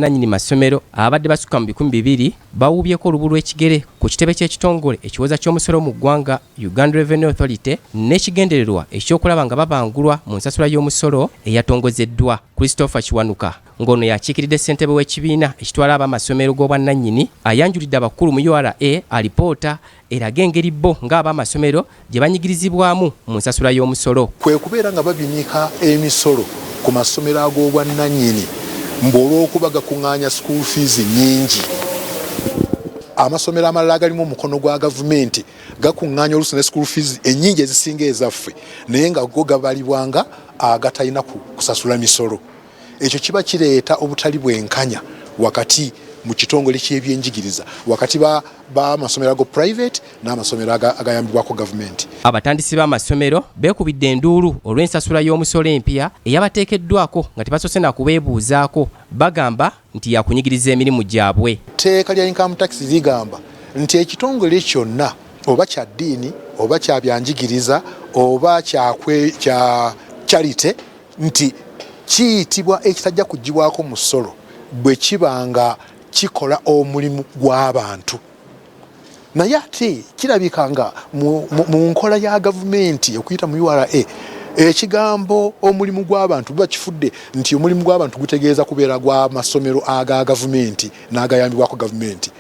bannannyini masomero abadde basukka mu 200 bawubyeko olubu lw'ekigere ku kitebe ky'ekitongole ekiwoza ky'omusolo mu ggwanga Uganda Revenue Authority n'ekigendererwa ekyokulaba nga babangulwa mu nsasula y'omusolo eyatongozeddwa. Christopher Kiwanuka ng'ono yakiikiridde ssentebe w'ekibiina ekitwala ab'amasomero g'obwannannyini ayanjulidde abakulu mu URA alipoota eraga engeri bo ng'ab'amasomero gye banyigirizibwamu mu nsasula y'omusolo. Kwe kubeera nga babinika emisolo ku masomero ag'obwannannyini olw'okuba gakuŋŋaanya school fees nnyingi. Amasomero amalala agalimu omukono gwa gavumenti gakuŋŋaanya oluusi ne school fees ennyingi ezisinga ezaffe naye nga go gabalibwanga agatalina kusasula misolo. Ekyo kiba kireeta obutali bwenkanya wakati mu kitongole ky'ebyenjigiriza wakati b'amasomero ago private n'amasomero agayambibwako gavumenti. Abatandisi b'amasomero beekubidde enduulu olw'ensasula y'omusolo empya eyabateekeddwako nga tebasoose na kubeebuuzaako, bagamba nti yakunyigiriza emirimu gyabwe. Etteeka lya income tax ligamba nti ekitongole kyonna oba kya ddiini oba kya byanjigiriza oba kya charity nti kiyitibwa ekitajja kugibwako musolo bwe kibanga kikola omulimu gw'abantu. Naye ate kirabika nga mu nkola ya gavumenti okuyita mu URA ekigambo omulimu gw'abantu buba kifudde nti omulimu gw'abantu gutegeeza kubeera gw'amasomero aga gavumenti n'agayambibwako gavumenti.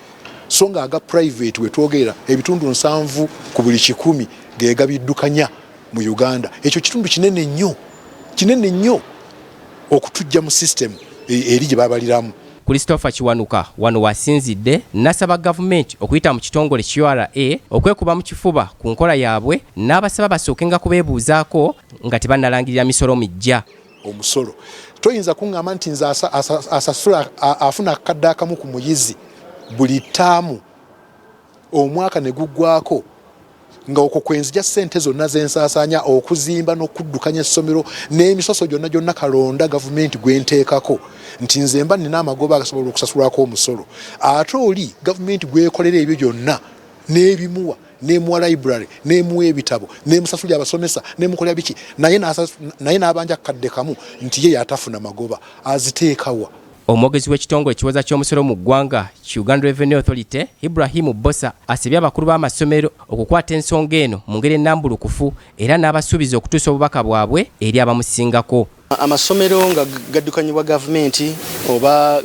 So nga aga private wetwogera ebitundu 7 ku buli 100 ge gabiddukanya mu Uganda. Ekyo kitundu kinene nnyo okutujja mu system eri gye babaliramu. Christopher Kiwanuka wano wasinzidde nasaba gavumenti okuyita mu kitongole URA okwekuba mu kifuba ku nkola yaabwe n'abasaba basookenga kubeebuuzaako nga tebannalangirira misolo mijja. Omusolo toyinza kuŋŋamba nti nze asasula afuna akadde akamu ku muyizi buli ttaamu omwaka ne guggwako nga okwo kwenzija ssente zonna zensaasaanya okuzimba n'okuddukanya essomero n'emisoso gyonna kalonda gavumenti gwenteekako nti nze mba nina amagoba agasobola okusasulwako omusolo. Ate oli gavumenti gwekolera ebyo byonna n'ebimuwa n'emuwa library n'emuwa ebitabo n'emusasulira abasomesa n'emukolera biki naye n'abanja akadde kamu nti ye yatafuna magoba aziteekawa. Omwogezi w'ekitongole ekiwoza ky'omusolo mu ggwanga Uganda Revenue Authority Ibrahim Bosa asabye abakulu b'amasomero okukwata ensonga eno mu ngeri ennambulukufu era n'abasuubiza okutuusa obubaka bwabwe eri abamusingako. Amasomero nga gaddukanyibwa gavumenti oba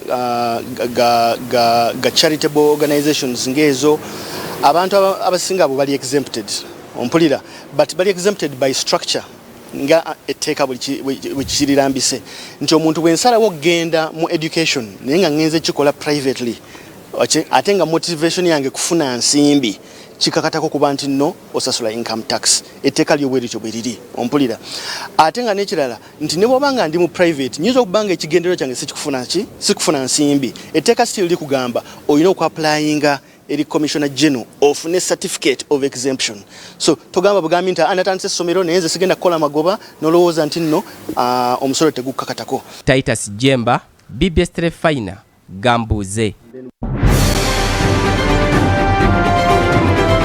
ga charitable organizations ng'ezo abantu abasinga abo bali exempted ompulira but bali exempted by structure nga etteeka bwe kirirambise nti omuntu bw'ensalawo genda mu education naye nga ngenze kikola privately ate nga motivation yange kufuna nsimbi kikakatako kuba nti nno osasula income tax etteeka lyo bwerityo bwe riri ompulira ate nga n'ekirala nti ne bw'oba nga ndi mu private nyinza okuba nga ekigendererwa kyange sikufuna nsimbi etteeka still likugamba olina okuapplyinga eri Commissioner General of ne certificate of exemption. So togamba bugambi nti anatandise essomero naye nze sigenda kukola magoba nolowooza nti nno omusolo tegukakatako. Titus Jemba, BBSKATI, Gambuuze.